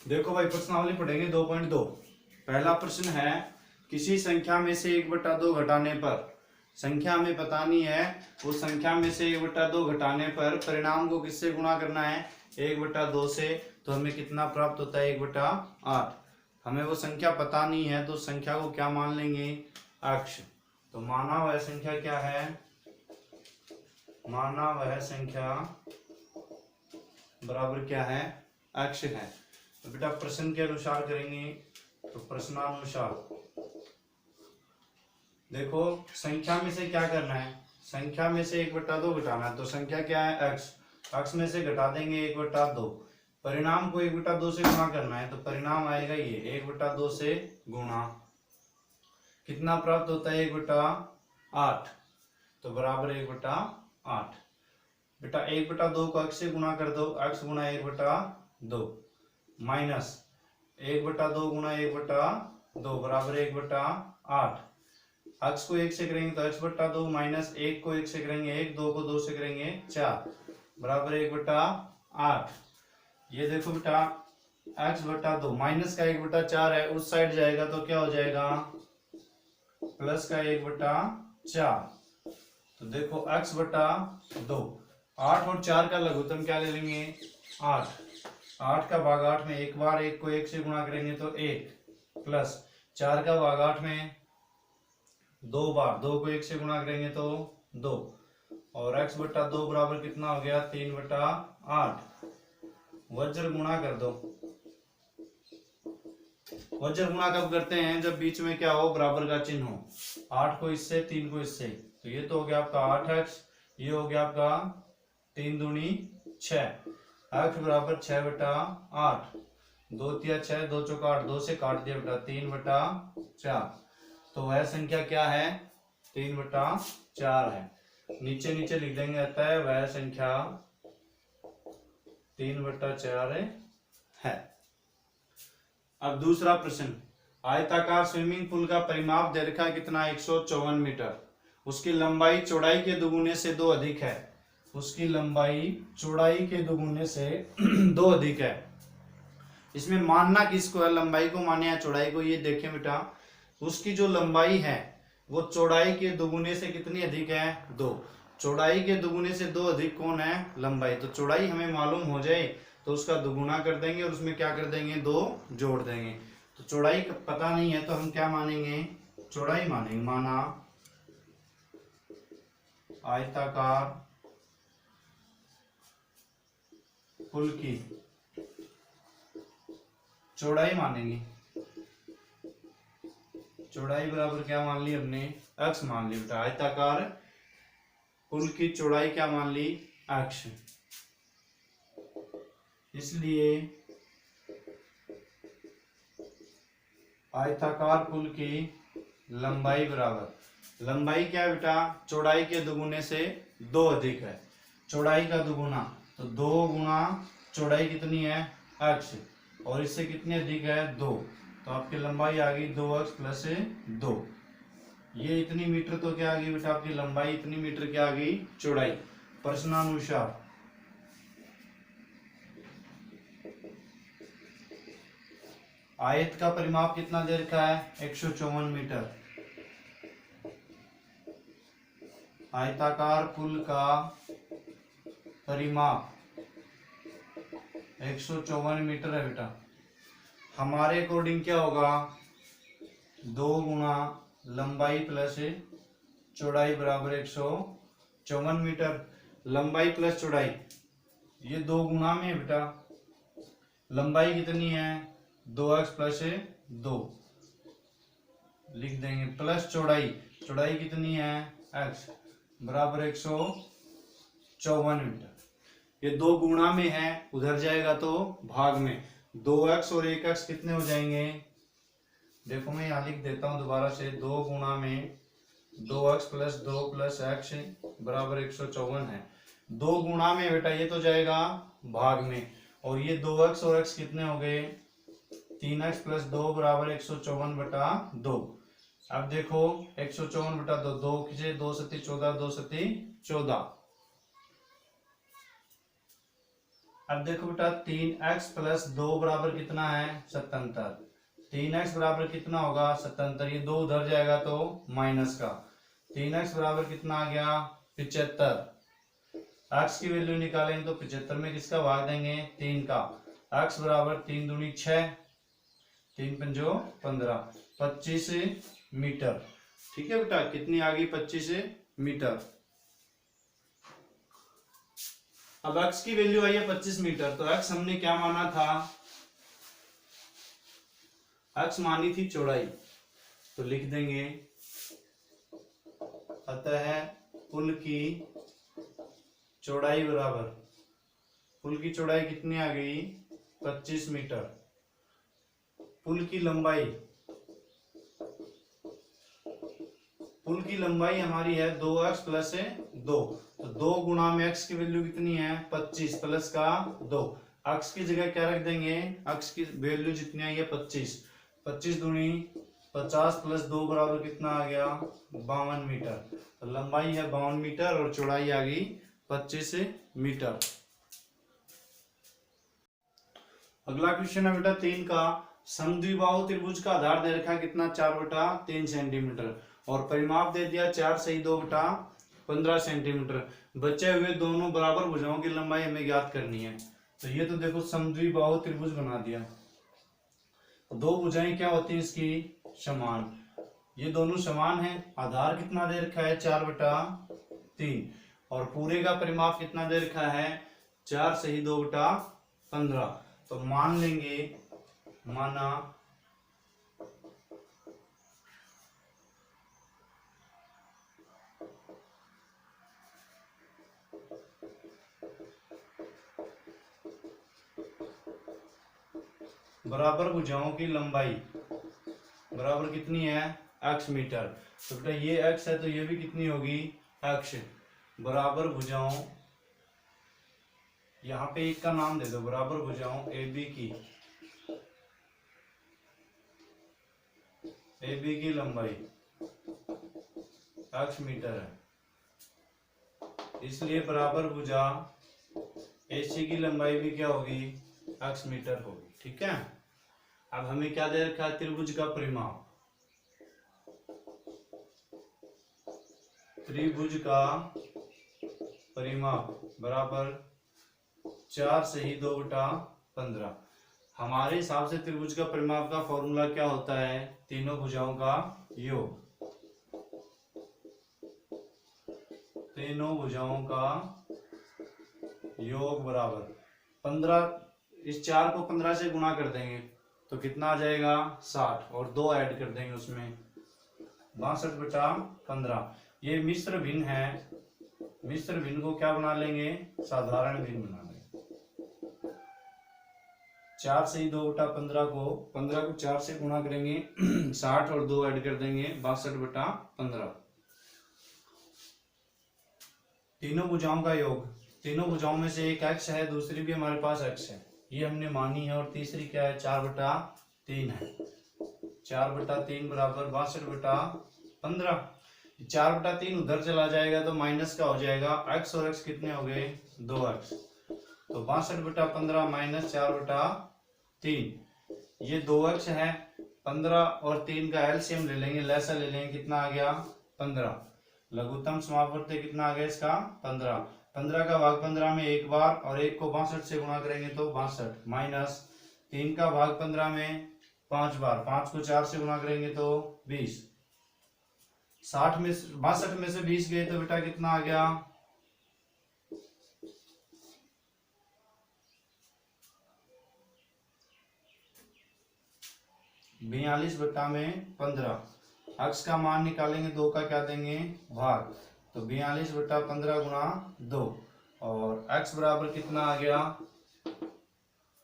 देखो भाई प्रश्नावली पढ़ेंगे 2.2। पहला प्रश्न है, किसी संख्या में से 1/2 घटाने पर, संख्या हमें बतानी है, उस संख्या में से 1/2 घटाने पर परिणाम को किससे गुणा करना है? 1/2 से। तो हमें कितना प्राप्त होता है? 1/8। हमें वो संख्या पता नहीं है तो संख्या को क्या मान लेंगे? अक्ष। तो माना वह संख्या क्या है? माना वह संख्या बराबर क्या है? अक्ष है। तो बेटा प्रश्न के अनुसार करेंगे। तो प्रश्नानुसार देखो, संख्या में से क्या करना है? संख्या में से 1/2 घटाना है। तो संख्या क्या है? अक्ष। अक्ष में से घटा देंगे 1/2। परिणाम को 1/2 से गुणा करना है। तो परिणाम आएगा ये 1/2 से गुणा, कितना प्राप्त होता है? 1/8। तो बराबर 1/8। बेटा 1/2 को अक्ष से गुणा कर दो, अक्ष गुणा 1/2 माइनस 1/2 गुणा 1/2 बराबर 1/8। अक्ष को 1 से करेंगे तो x/2 माइनस 1 को 1 से करेंगे 1, 2 को 2 से करेंगे 4 बराबर 1/8। ये देखो बेटा x/2 माइनस का 1/4 है, उस साइड जाएगा तो क्या हो जाएगा? प्लस का 1/4। तो देखो x/2, 8 और 4 का लघुत्तम क्या ले लेंगे? 8। 8 का भाग 8 में एक बार 1 को 1 से गुणा करेंगे तो 1, प्लस 4 का भाग 8 में 2 बार 2 को 1 से गुणा करेंगे तो 2, और x/2 बराबर कितना हो गया? 3/8। वज्र गुणा कर दो। वज्र गुणा कब करते हैं? जब बीच में क्या हो? बराबर का चिन्ह हो। 8 को इससे, 3 को इससे, तो ये तो हो गया आपका 8x, ये हो गया आपका 3 दूनी 6, x बराबर 6/8। 2 तिया 6, 2 चौका 8, 2 से काट दिया बेटा 3/4। तो वह संख्या क्या है? 3/4 है। नीचे नीचे लिख देंगे, आता है वह संख्या 3/4 है। अब दूसरा प्रश्न, आयताकार स्विमिंग पूल का परिमाप दे रखा है कितना? 154 मीटर। उसकी लंबाई चौड़ाई के दुगुने से 2 अधिक है। उसकी लंबाई चौड़ाई के दुगुने से 2 अधिक है। इसमें मानना किसको है? लंबाई को माने या चौड़ाई को? ये देखें बेटा, उसकी जो लंबाई है वो चौड़ाई के दुगुने से कितनी अधिक है? 2। चौड़ाई के दुगुने से 2 अधिक कौन है? लंबाई। तो चौड़ाई हमें मालूम हो जाए तो उसका दुगुना कर देंगे और उसमें क्या कर देंगे? 2 जोड़ देंगे। तो चौड़ाई पता नहीं है तो हम क्या मानेंगे? चौड़ाई मानेंगे। माना आयताकार पुल की चौड़ाई मानेंगे। चौड़ाई बराबर क्या मान ली हमने? अक्ष मान ली बेटा। आयताकार पुल की चौड़ाई क्या मान ली? अक्ष। इसलिए आयताकार पुल की लंबाई बराबर, लंबाई क्या है बेटा? चौड़ाई के दुगुने से 2 अधिक है। चौड़ाई का दुगुना, तो 2 गुना चौड़ाई कितनी है? अक्ष, और इससे कितनी अधिक है? 2। तो आपकी लंबाई आ गई 2x प्लस 2। ये इतनी मीटर तो क्या आ गई बेटा? आपकी लंबाई इतनी मीटर क्या आ गई? चौड़ाई। प्रश्नानुसार आयत का परिमाप कितना दे रखा है? 154 मीटर। आयताकार पुल का परिमाप 154 मीटर है बेटा। हमारे अकॉर्डिंग क्या होगा? 2 गुना लंबाई प्लस चौड़ाई बराबर 154 मीटर। लंबाई प्लस चौड़ाई ये 2 गुना में है बेटा। लंबाई कितनी है? 2x प्लस 2 लिख देंगे, प्लस चौड़ाई, चौड़ाई कितनी है? x बराबर 154 मीटर। ये 2 गुणा में है, उधर जाएगा तो भाग में। 2x और 1x कितने हो जाएंगे? देखो मैं यहाँ लिख देता हूँ दोबारा से। 2 गुणा में 2x प्लस 2 प्लस x बराबर 154 है। 2 गुणा में बेटा ये तो जाएगा भाग में, और ये 2x और x कितने हो गए? 3x प्लस 2 बराबर 154/2। अब देखो 154/2, 2 खींचे 2 सती 14, 2 सती 14। अब देखो बेटा 3x प्लस 2 बराबर कितना है 77। 3x बराबर कितना होगा 77, ये 2 उधर जाएगा तो माइनस का 3x बराबर कितना आ गया 75। x की वैल्यू निकालेंगे तो 75 में किसका भाग देंगे 3 का। x बराबर 3 दूनी 6, 3 पंजो 15, 25 मीटर। ठीक है बेटा, कितनी आ गई 25 मीटर। अब x की वैल्यू आई है 25 मीटर, तो x हमने क्या माना था, x मानी थी चौड़ाई, तो लिख देंगे अतः पुल की चौड़ाई बराबर, पुल की चौड़ाई कितनी आ गई 25 मीटर। पुल की लंबाई, पुल की लंबाई हमारी है 2x प्लस 2, तो 2 गुणा में x की वैल्यू कितनी है 25 प्लस का 2, x की जगह क्या रख देंगे, x की वैल्यू जितनी आई है 25, 25 दूनी 50 प्लस 2 बराबर कितना आ गया 52 मीटर। तो लंबाई है 52 मीटर और चौड़ाई आ गई 25 मीटर। अगला क्वेश्चन है बेटा 3 का, समद्विबाहु त्रिभुज का आधार दे रखा है कितना 4/3 सेंटीमीटर और परिमाप दे दिया 4 सही 2/15 सेंटीमीटर। बचे हुए दोनों बराबर भुजाओं की लंबाई हमें ज्ञात करनी है। तो ये तो देखो समद्विबाहु त्रिभुज बना दिया, दो भुजाएं क्या होती है इसकी समान, ये दोनों समान है। आधार कितना दे रखा है 4/3 और पूरे का परिमाप कितना दे रखा है 4 सही 2/15। तो मान लेंगे, माना बराबर भुजाओं की लंबाई बराबर कितनी है x मीटर। तो बेटा ये x है तो ये भी कितनी होगी x, बराबर भुजाओं, यहाँ पे एक का नाम दे दो, बराबर भुजाओं AB की लंबाई x मीटर है, इसलिए बराबर भुजा AC की लंबाई भी क्या होगी x मीटर होगी। ठीक है, अब हमें क्या दे रखा है त्रिभुज का परिमाप, त्रिभुज का परिमाप बराबर 4 सही 2/15। हमारे हिसाब से त्रिभुज का परिमाप का फॉर्मूला क्या होता है, तीनों भुजाओं का योग, तीनों भुजाओं का योग बराबर 15, इस 4 को 15 से गुणा कर देंगे तो कितना आ जाएगा 60 और 2 ऐड कर देंगे उसमें 62/15। ये मिश्र भिन्न है, मिश्र भिन्न को क्या बना लेंगे साधारण भिन्न बना लेंगे। 4 से 2/15 को 15 को 4 से गुणा करेंगे 60 और 2 ऐड कर देंगे 62/15। तीनों भुजाओं का योग, तीनों भुजाओं में से एक x है, दूसरी भी हमारे पास x है, ये हमने मानी है, और तीसरी क्या है 4/3 है। 4/3 बराबर 62/15। 4/3 उधर चला जाएगा तो माइनस का हो जाएगा, x और x कितने हो गए 2x, तो 62/15 माइनस 4/3, ये 2x है। 15 और 3 का एलसीएम ले लेंगे, लैसा ले लेंगे, कितना आ गया 15। लघुत्तम समापवर्ती कितना आ गया इसका 15। 15 का भाग 15 में एक बार और एक को 62 से गुणा करेंगे तो 62, माइनस 3 का भाग 15 में 5 बार, 5 को 4 से गुणा करेंगे तो 20। 60 में 62 में से 20 गए तो बेटा कितना आ गया 42/15। x का मान निकालेंगे, 2 का क्या देंगे भाग, तो 42/15 गुणा 2 और x बराबर कितना आ गया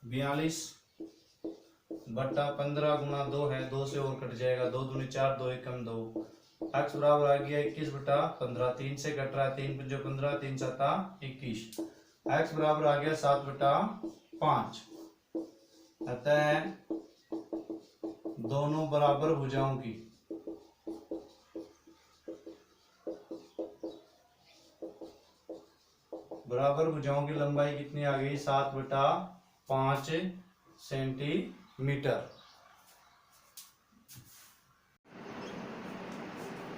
42/15 गुणा 2 है, 2 से और कट जाएगा, 2 दूनी 4, 2 एकम 2, x बराबर आ गया 21/15, 3 से कट रहा है, 3 पंजो 15, 3 7 21, x बराबर आ गया 7/5। अतः दोनों बराबर भुजाओं की बराबर भुजाओं की लंबाई कितनी आ गई 7/5 सेंटीमीटर।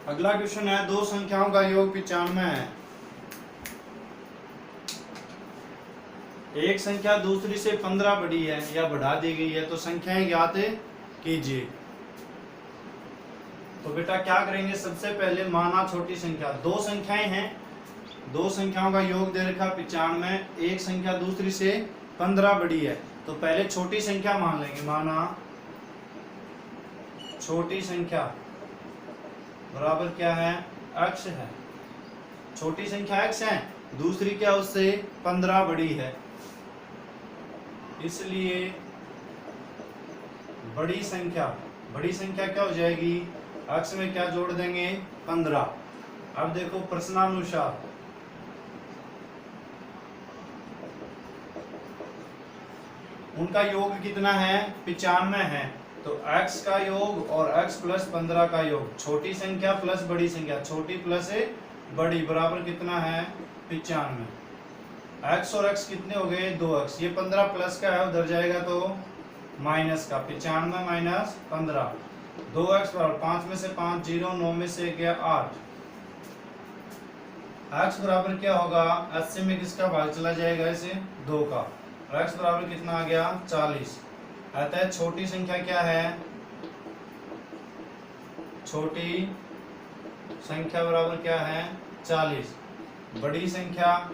अगला क्वेश्चन है दो संख्याओं का योग 95 है। एक संख्या दूसरी से 15 बड़ी है या बढ़ा दी गई है तो संख्याएं ज्ञात कीजिए। तो बेटा क्या करेंगे, सबसे पहले माना छोटी संख्या, दो संख्याएं हैं, दो संख्याओं का योग दे रखा 95, एक संख्या दूसरी से 15 बड़ी है तो पहले छोटी संख्या मान लेंगे। माना छोटी संख्या बराबर क्या है, x है। छोटी संख्या x है, दूसरी क्या उससे 15 बड़ी है, इसलिए बड़ी संख्या क्या हो जाएगी, x में क्या जोड़ देंगे 15। अब देखो प्रश्नानुसार उनका योग कितना है 95 है, तो x का योग और x प्लस 15 का योग, छोटी संख्या प्लस बड़ी संख्या, छोटी प्लस बड़ी बराबर कितना है 95। x और x कितने हो गए 2x, ये 15 प्लस का है उधर जाएगा तो माइनस का, 95 माइनस 15, 2x बराबर 5 में से 5 0, 9 में से गया 8। x बराबर क्या होगा, 80 में किसका भाग चला जाएगा इसे 2 का, x बराबर कितना आ गया 40। अतः छोटी संख्या क्या है, छोटी संख्या बराबर क्या है 40। बड़ी संख्या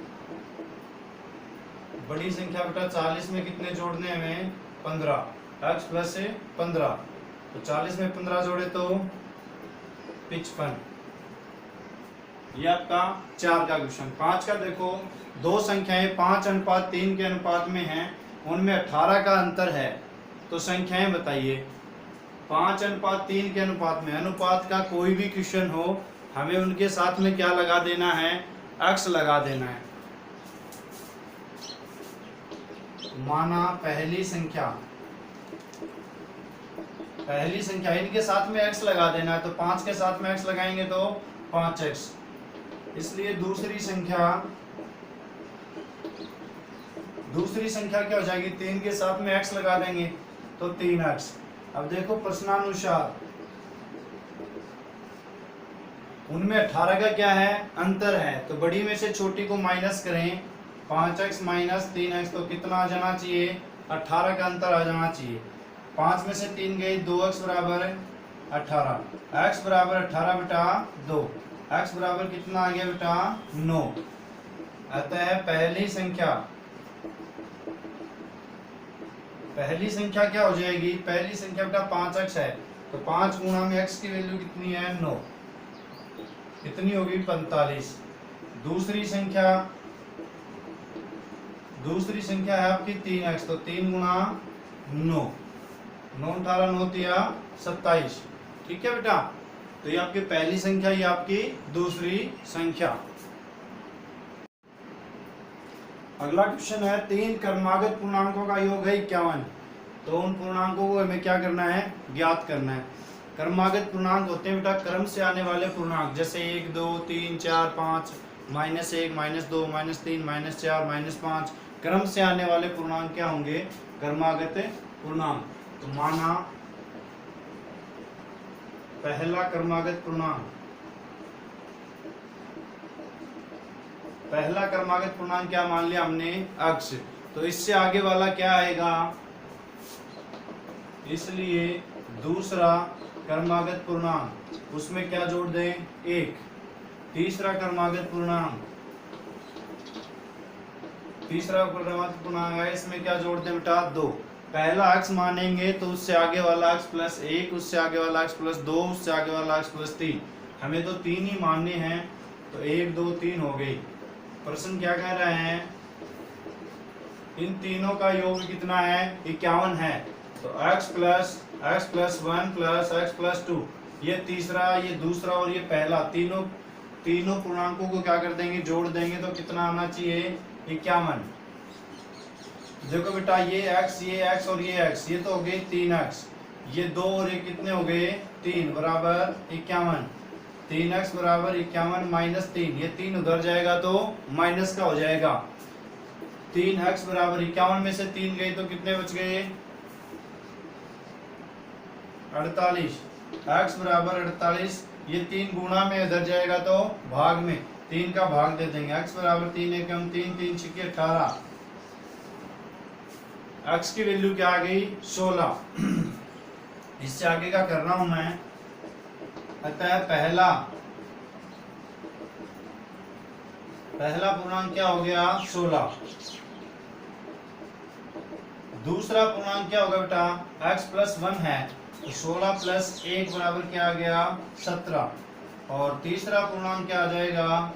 बेटा 40 में कितने जोड़ने हमें 15, x प्लस 15, तो 40 में 15 जोड़े तो 55। ये आपका 4 का क्वेश्चन। 5 का देखो, दो संख्याएं 5:3 के अनुपात में हैं, उनमें 18 का अंतर है, तो संख्याएं बताइए। 5:3 के अनुपात में, अनुपात का कोई भी क्वेश्चन हो हमें उनके साथ में क्या लगा देना है, x लगा देना है। माना पहली संख्या इनके साथ में x लगा देना है, तो 5 के साथ में x लगाएंगे तो 5x, इसलिए दूसरी संख्या क्या हो जाएगी, 3 के साथ में x लगा देंगे तो 3x। अब देखो प्रश्नानुसार उनमें 18 का क्या है अंतर है, तो बड़ी में से छोटी को माइनस करें, 5x माइनस 3x तो कितना आ जाना चाहिए 18 का अंतर आ जाना चाहिए। 5 में से 3 गई, 2x बराबर 18, x बराबर 18 बेटा 2, x बराबर कितना आ गया बेटा 9। अतः पहली संख्या क्या हो जाएगी, पहली संख्या बेटा 5x है, तो 5 गुणा में x की वैल्यू कितनी है 9, कितनी होगी 45। दूसरी संख्या है आपकी 3x, तो 3 गुणा 9, 9 18 9 तिया 27। ठीक है बेटा, तो ये आपकी पहली संख्या, ये आपकी दूसरी संख्या। अगला क्वेश्चन है 3 क्रमागत पूर्णांकों का योग है 51, तो उन पूर्णांकों को हमें क्या करना है, ज्ञात करना है। क्रमागत पूर्णांक होते हैं बेटा क्रम से आने वाले पूर्णांक, जैसे 1 2 3 4 5, -1 -2 -3 -4 -5, क्रम से आने वाले पूर्णांक क्या होंगे, क्रमागत पूर्णांक। तो माना पहला क्रमागत पूर्णांक क्या मान लिया हमने, x, तो इससे आगे वाला क्या आएगा, इसलिए दूसरा क्रमागत पूर्णांक, उसमें क्या जोड़ दें 1। तीसरा क्रमागत पूर्णांक है, इसमें क्या जोड़ दें बेटा 2। पहला x मानेंगे तो उससे आगे वाला x प्लस 1, उससे आगे वाला x प्लस 2, उससे आगे वाला x प्लस 3, हमें तो 3 ही मानने हैं, तो 1 2 3 हो गई। प्रश्न क्या कह रहे हैं, इन तीनों का योग कितना है 51 है, तो x plus 1 plus x plus 2, ये तीसरा, ये दूसरा और ये पहला, तीनों पूर्णांकों को क्या कर देंगे, जोड़ देंगे तो कितना आना चाहिए 51। देखो बेटा ये x और ये x, ये तो हो गए 3x, ये 2 और ये कितने हो गए 3 बराबर 51। 3x बराबर 51 माइनस 3, ये 3 उधर जाएगा तो माइनस का हो जाएगा। 3x बराबर 51 में से 3 गए तो कितने बच गए? 48। x बराबर 48, ये 3 गुणा में इधर जाएगा तो भाग में, 3 का भाग दे देंगे। x बराबर 3 एकम 3, 3 छिके 18, x की वैल्यू क्या आ गई? 16। इससे आगे का कर रहा हूं मैं। अतः पहला पूर्णांक क्या हो गया? 16। दूसरा पूर्णांक क्या होगा बेटा? x प्लस 1 है तो 16 प्लस 1 बराबर क्या आ गया? 17। और तीसरा पूर्णांक क्या आ जाएगा?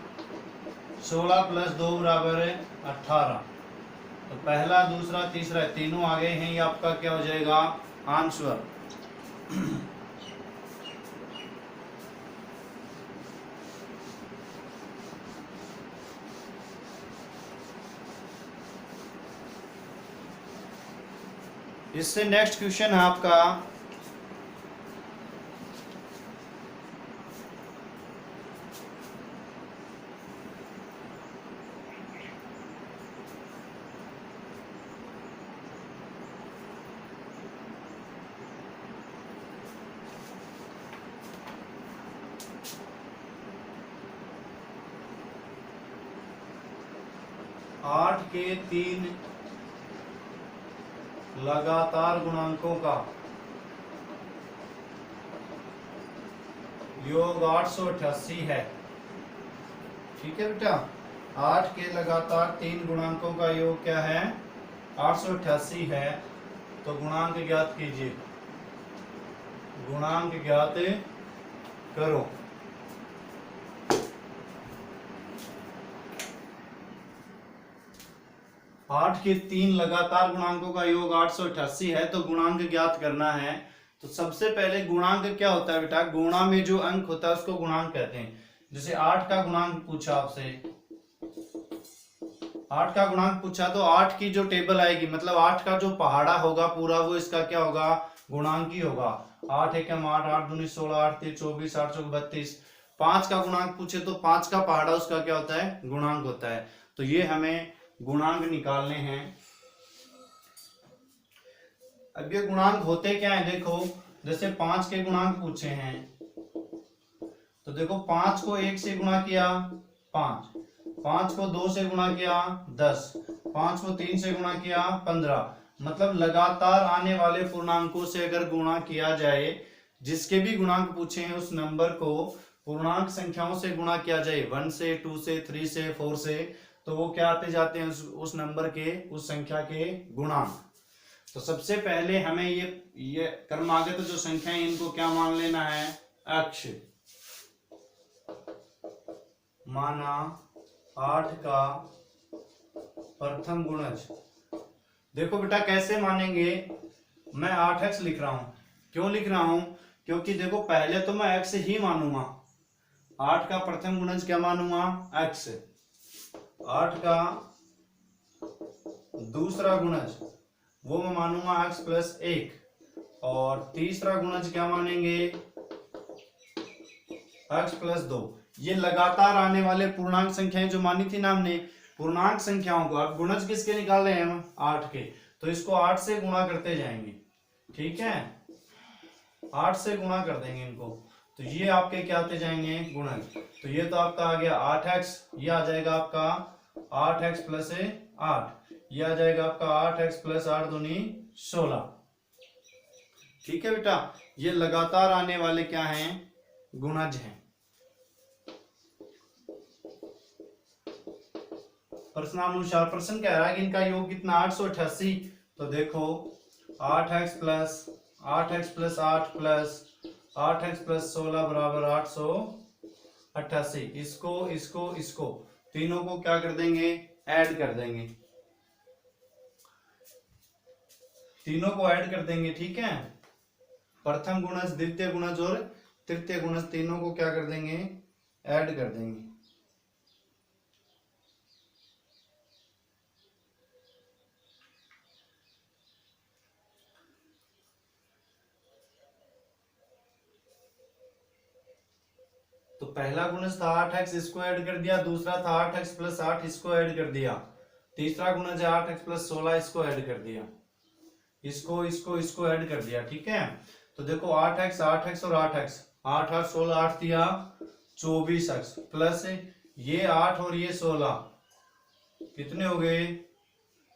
16 प्लस 2 बराबर 18। तो पहला, दूसरा, तीसरा तीनों आ गए हैं, ये आपका क्या हो जाएगा? आंसर। इससे नेक्स्ट क्वेश्चन है आपका 8 के 3 लगातार गुणांकों का योग 888 है। ठीक है बेटा, 8 के लगातार 3 गुणांकों का योग क्या है? 888 है। तो गुणांक ज्ञात कीजिए, गुणांक ज्ञात करो। आठ के 3 लगातार गुणांकों का योग 888 है, तो गुणांक ज्ञात करना है। तो सबसे पहले गुणांक क्या होता है बेटा? गुणा में जो अंक होता है उसको गुणांक कहते हैं। जैसे 8 का गुणांक पूछा आपसे, 8 का गुणांक पूछा तो 8 की जो टेबल आएगी, मतलब 8 का जो पहाड़ा होगा पूरा, वो इसका क्या होगा? गुणांक ही होगा। 8 एकम 8, 8 दूनी 16, 8 तीन 24, 8 चौक 32। 5 का गुणांक पूछे तो 5 का पहाड़ा उसका क्या होता है? गुणांक होता है। तो ये हमें गुणांक निकालने हैं। अब ये गुणांक होते क्या है देखो, जैसे 5 के गुणांक पूछे हैं तो देखो 5 को 1 से गुणा किया 5, 5 को 2 से गुणा किया 10, 5 को 3 से गुणा किया 15। मतलब लगातार आने वाले पूर्णांकों से अगर गुणा किया जाए, जिसके भी गुणांक पूछे हैं उस नंबर को पूर्णांक संख्याओं से गुणा किया जाए, 1 से, 2 से, 3 से, 4 से, तो वो क्या आते जाते हैं? उस नंबर के, उस संख्या के गुणांक। तो सबसे पहले हमें ये क्रमागत जो संख्या है इनको क्या मान लेना है? अक्ष। माना 8 का प्रथम गुणज। देखो बेटा कैसे मानेंगे, मैं 8x लिख रहा हूं। क्यों लिख रहा हूं? क्योंकि देखो पहले तो मैं x ही मानूंगा। 8 का प्रथम गुणज क्या मानूंगा? x। 8 का दूसरा गुणज वो मैं मानूंगा x प्लस 1। और तीसरा गुणज क्या मानेंगे? x plus 2। ये लगातार आने वाले पूर्णांक संख्याएं जो मानी थी ना हमने, पूर्णांक संख्याओं को। अब गुणज किसके निकाल रहे हैं हम? 8 के। तो इसको 8 से गुणा करते जाएंगे। ठीक है, 8 से गुणा कर देंगे इनको, तो ये आपके क्या आते जाएंगे? गुणज। तो ये तो आपका आ गया 8x, ये आ जाएगा आपका 8x प्लस 8, ये आ जाएगा आपका 8x प्लस 8 दूनी 16। ठीक है बेटा, ये लगातार आने वाले क्या हैं? गुणज हैं। प्रश्नानुसार प्रश्न कह रहा है कि इनका योग कितना? 888। तो देखो 8x plus 8x plus 8 plus 8x plus 16 बराबर 888। इसको इसको इसको तीनों को क्या कर देंगे? ऐड कर देंगे। तीनों को ऐड कर देंगे। ठीक है, प्रथम गुणज, द्वितीय गुणज और तृतीय गुणज तीनों को क्या कर देंगे? ऐड कर देंगे। तो पहला गुणज था 8x, इसको ऐड कर दिया, दूसरा था 8x प्लस 8, इसको ऐड कर दिया, तीसरा गुणज है 8x प्लस 16, इसको ऐड कर दिया, इसको ऐड कर दिया। ठीक है, तो देखो 8x और 8x, 8 8 16, 8 दिया 24x प्लस ये 8 और ये 16 कितने हो गए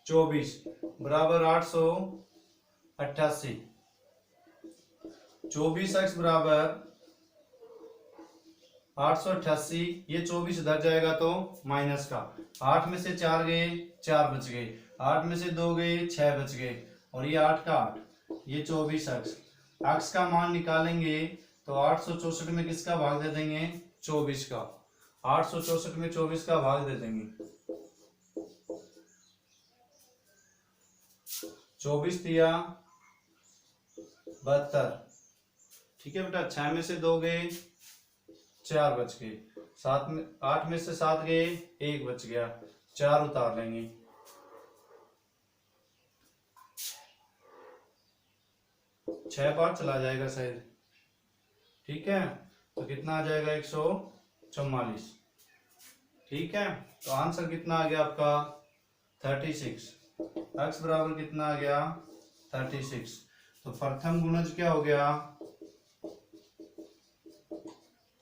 24 बराबर 888। 24x बराबर 888, ये 24 इधर जाएगा तो माइनस का, 8 में से 4 गए 4 बच गए, 8 में से 2 गए 6 बच गए, और ये 8 का 8, ये 24x। x का मान निकालेंगे तो 864 में किसका भाग दे देंगे 24 का, 864 में 24 का भाग दे देंगे, 24 दिया 72। ठीक है बेटा, 6 में से 2 गए 4 बच गए, 7 में 8 में से 7 गए 1 बच गया, 4 उतार लेंगे, 6 बार चला जाएगा शायद। ठीक है, तो कितना आ जाएगा 144। ठीक है, तो आंसर कितना आ गया आपका 36। x बराबर कितना आ गया 36। तो प्रथम गुणज क्या हो गया,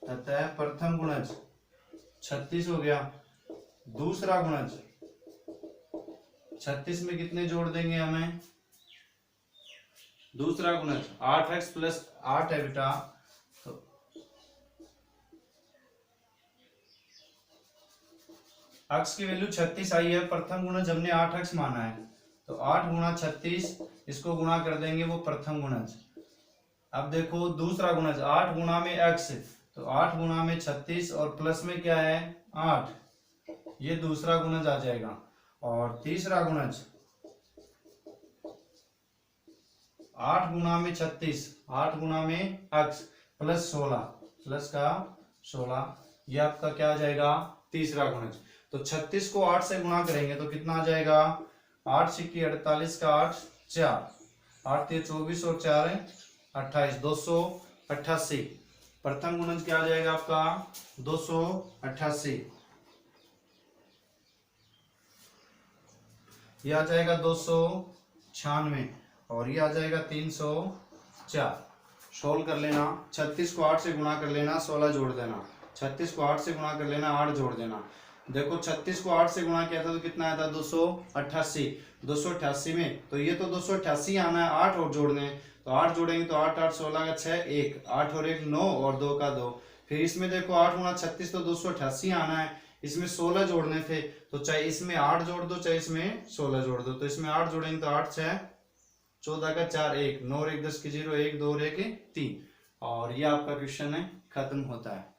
अतः प्रथम गुणज 36 हो गया, दूसरा गुणज 36 में कितने जोड़ देंगे हमें, दूसरा गुणज 8x प्लस 8 है बेटा, तो x की वैल्यू 36 आई है, प्रथम गुणज हमने 8x माना है, तो 8 गुणा 36, इसको गुणा कर देंगे वो प्रथम गुणज। अब देखो दूसरा गुणज 8 गुणा में x, तो 8 गुणा में 36 और प्लस में क्या है 8, ये दूसरा गुणज आ जाएगा। और तीसरा गुणज 8 गुणा में 36, 8 गुणा में x प्लस 16, प्लस का 16, ये आपका क्या आ जाएगा तीसरा गुणज। तो 36 को 8 से गुणा करेंगे तो कितना आ जाएगा, 8 सिक्की 48 का 8 4, 8 3 24 और 4 28, 288। प्रथम गुणज क्या आ जाएगा आपका 288, ये आ जाएगा 296 और ये आ जाएगा 304। सोल्व कर लेना, 36 को 8 से गुणा कर लेना, 16 जोड़ देना, 36 को 8 से गुणा कर लेना, 8 जोड़ देना। देखो 36 को 8 से गुणा किया था तो कितना आया था 288, 288 में तो ये तो 288 आना है, 8 और जोड़ने, तो 8 जोड़ेंगे तो 8 8 16 का 6 1, 8 और 1 9 और 2 का 2। फिर इसमें देखो 8 गुणा 36 तो 288 आना है, इसमें 16 जोड़ने थे, तो चाहे इसमें 8 जोड़ दो चाहे इसमें 16 जोड़ दो, तो इसमें 8 जोड़ेंगे तो 8 6 14 का 4 1, 9 और 1 10 की 0, 1 2 और 1 3, और ये आपका क्वेश्चन है खत्म होता है।